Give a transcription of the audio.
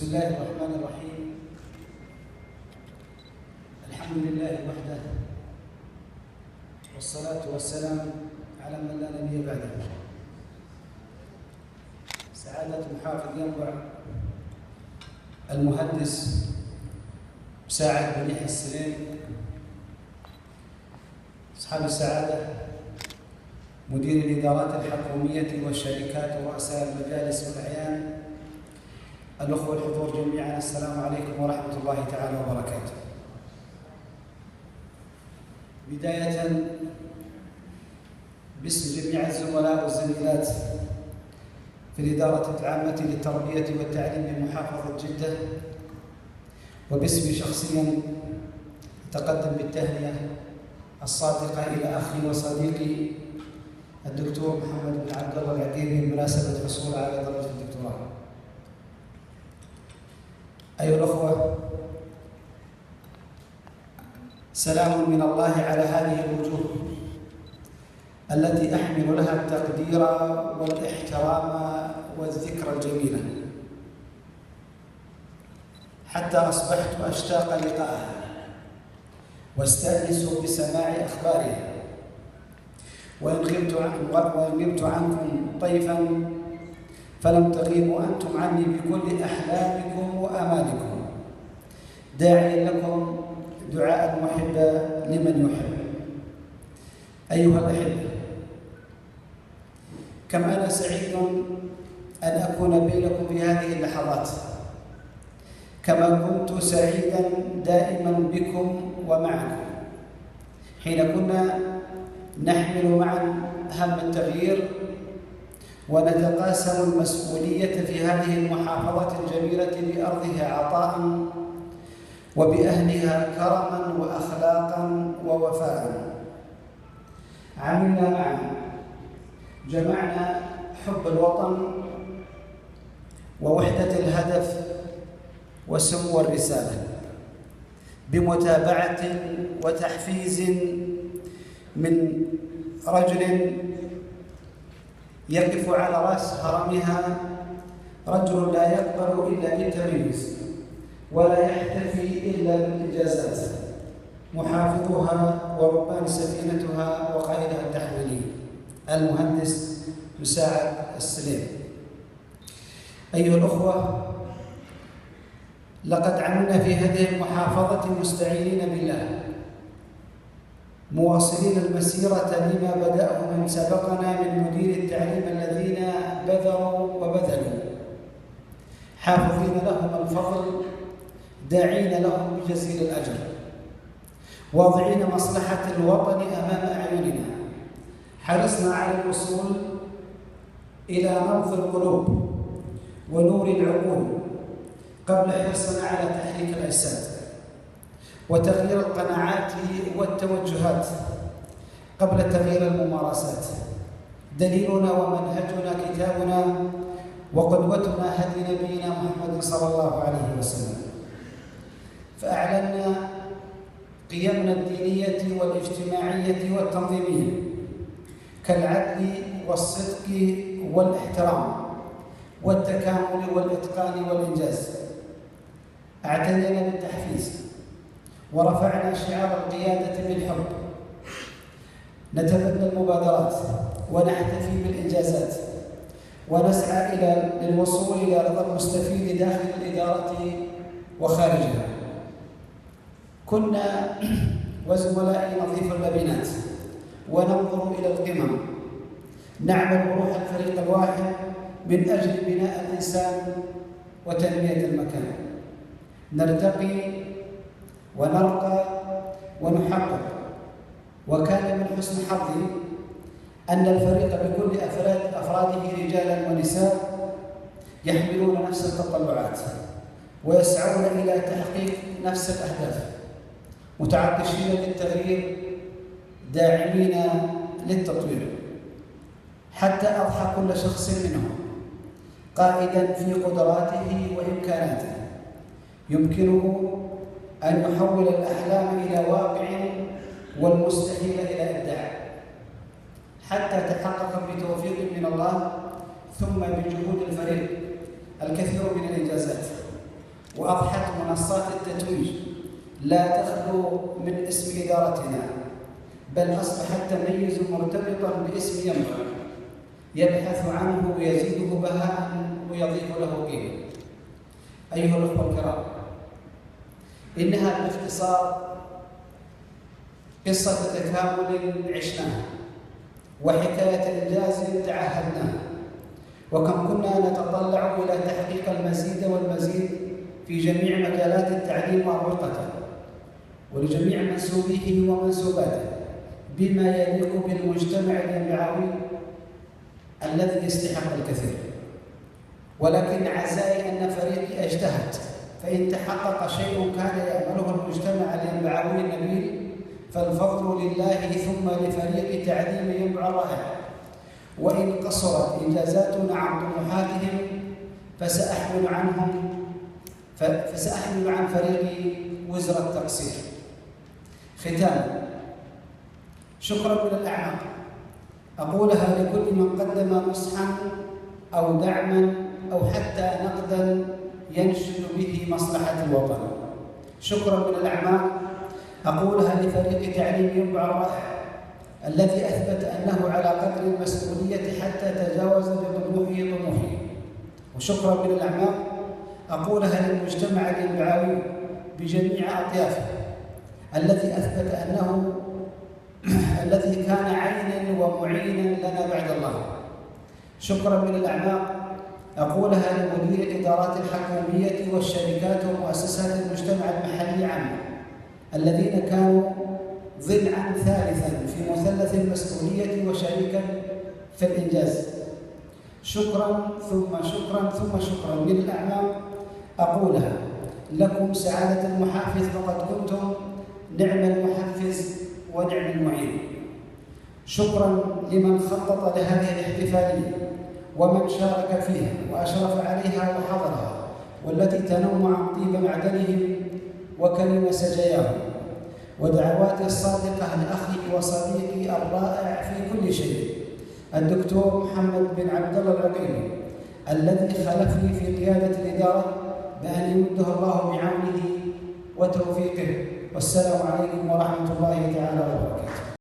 بسم الله الرحمن الرحيم. الحمد لله وحده، والصلاة والسلام على من لا نبي بعده. سعادة محافظ ينبع المهندس مساعد بن يحيى السليم، أصحاب السعادة مدير الإدارات الحكومية والشركات ورؤساء المجالس والأعيان، الأخوة الحضور جميعا، السلام عليكم ورحمة الله تعالى وبركاته. بداية باسم جميع الزملاء والزميلات في الإدارة العامة للتربية والتعليم بمحافظة جدة، وباسمي شخصيا أتقدم بالتهنئة الصادقة إلى أخي وصديقي الدكتور محمد بن عبد الله العقيلي بمناسبة حصوله على درجة الدكتوراه. أيها الأخوة، سلام من الله على هذه الوجوه التي أحمل لها التقدير والاحترام والذكرى الجميلة، حتى أصبحت أشتاق لقائها واستأنس بسماع أخبارها. وإن غبت عنكم طيفا فلم تغيبوا أنتم عني بكل أحلامكم وآمالكم، داعيا لكم دعاء المحب لمن يحب. أيها الأحبة، كم أنا سعيد أن أكون بينكم في هذه اللحظات، كما كنت سعيدا دائما بكم ومعكم حين كنا نحمل معا هم التغيير ونتقاسم المسؤولية في هذه المحافظة الجميلة بأرضها عطاء وبأهلها كرما وأخلاقا ووفاء. عملنا معا، جمعنا حب الوطن ووحدة الهدف وسمو الرسالة بمتابعة وتحفيز من رجل يقف على رأس هرمها، رجل لا يقبل إلا بالتمييز ولا يحتفي إلا بالإنجازات، محافظها وربان سفينتها وقائدها التحويلي المهندس مساعد السليم. أيها الأخوة، لقد عملنا في هذه المحافظة مستعينين بالله، مواصلين المسيرة لما بدأه من سبقنا من مدير التعليم الذين بذروا وبذلوا، حافظين لهم الفضل، داعين لهم بجزيل الأجر، واضعين مصلحة الوطن أمام أعيننا، حرصنا على الوصول إلى نبض القلوب ونور العقول قبل حرصنا على تحريك الأجساد، وتغيير القناعات والتوجهات قبل تغيير الممارسات. دليلنا ومنهجنا كتابنا، وقدوتنا هدي نبينا محمد صلى الله عليه وسلم. فأعلنا قيمنا الدينية والاجتماعية والتنظيمية كالعدل والصدق والاحترام والتكامل والإتقان والإنجاز. اعتنينا بالتحفيز ورفعنا شعار القيادة بالحب، نتبنى المبادرات ونحتفي بالإنجازات، ونسعى للوصول إلى رضا المستفيد داخل الإدارة وخارجها. كنا وزملائي نظيف اللبنات وننظر إلى القمم، نعمل بروح الفريق الواحد من أجل بناء الإنسان وتنمية المكان، نرتقي ونرقى ونحقق. وكان من حسن حظي أن الفريق بكل أفراده رجالا ونساء يحملون نفس التطلعات ويسعون إلى تحقيق نفس الأهداف، متعطشين للتغيير، داعمين للتطوير، حتى أضحى كل شخص منهم قائدا في قدراته وإمكاناته يمكنه أن يحول الأحلام إلى واقع والمستحيل إلى إبداع، حتى تحقق بتوفيق من الله ثم بجهود الفريق الكثير من الإنجازات. وأضحت منصات التتويج لا تخلو من اسم إدارتنا، بل أصبح التميز مرتبطا باسم ينبع يبحث عنه ويزيده بهاء ويضيف له قيمة. أيها الأخوة الكرام، إنها باختصار قصة تكامل عشناها وحكاية إنجاز تعهدناها، وكم كنا نتطلع إلى تحقيق المزيد والمزيد في جميع مجالات التعليم وأروقته ولجميع منسوبيه ومنسوباته بما يليق بالمجتمع الينبعوي الذي يستحق الكثير. ولكن أعزائي أن فريقي اجتهد، فإن تحقق شيء كان يأمله المجتمع الينبعوي النبيل فالفضل لله ثم لفريق تعليم ينبع الرائع. وإن قصرت إنجازاتنا عن طموحاتهم فسأحمل عن فريقي وزر التقصير. ختاما، شكرا من الأعماق أقولها لكل من قدم نصحا أو دعما أو حتى نقدا ينشد به مصلحة الوطن. شكرا من الأعماق أقولها لفريق تعليم ينبع الرائع الذي أثبت أنه على قدر المسؤولية حتى تجاوز بطموحه. وشكرا من الأعماق أقولها للمجتمع الينبعوي بجميع أطيافه الذي كان عينا ومعينا لنا بعد الله. شكرا من الأعماق أقولها لمدير الإدارات الحكومية والشركات ومؤسسات المجتمع المحلي عامة الذين كانوا ضلعا ثالثا في مثلث المسؤولية وشريكا في الإنجاز. شكرا ثم شكرا ثم شكرا من الأعماق أقولها لكم سعادة المحافظ، فقد كنتم نعم المحفز ونعم المعين. شكرا لمن خطط لهذه الاحتفالية ومن شارك فيها وأشرف عليها وحضرها، والتي تنم عن طيب معدنهم وكريم سجاياهم. ودعواتي الصادقة لأخي وصديقي الرائع في كل شيء الدكتور محمد بن عبد الله العقيلي الذي خلفني في قيادة الإدارة، بأن يمده الله بعونه وتوفيقه. والسلام عليكم ورحمة الله تعالى وبركاته.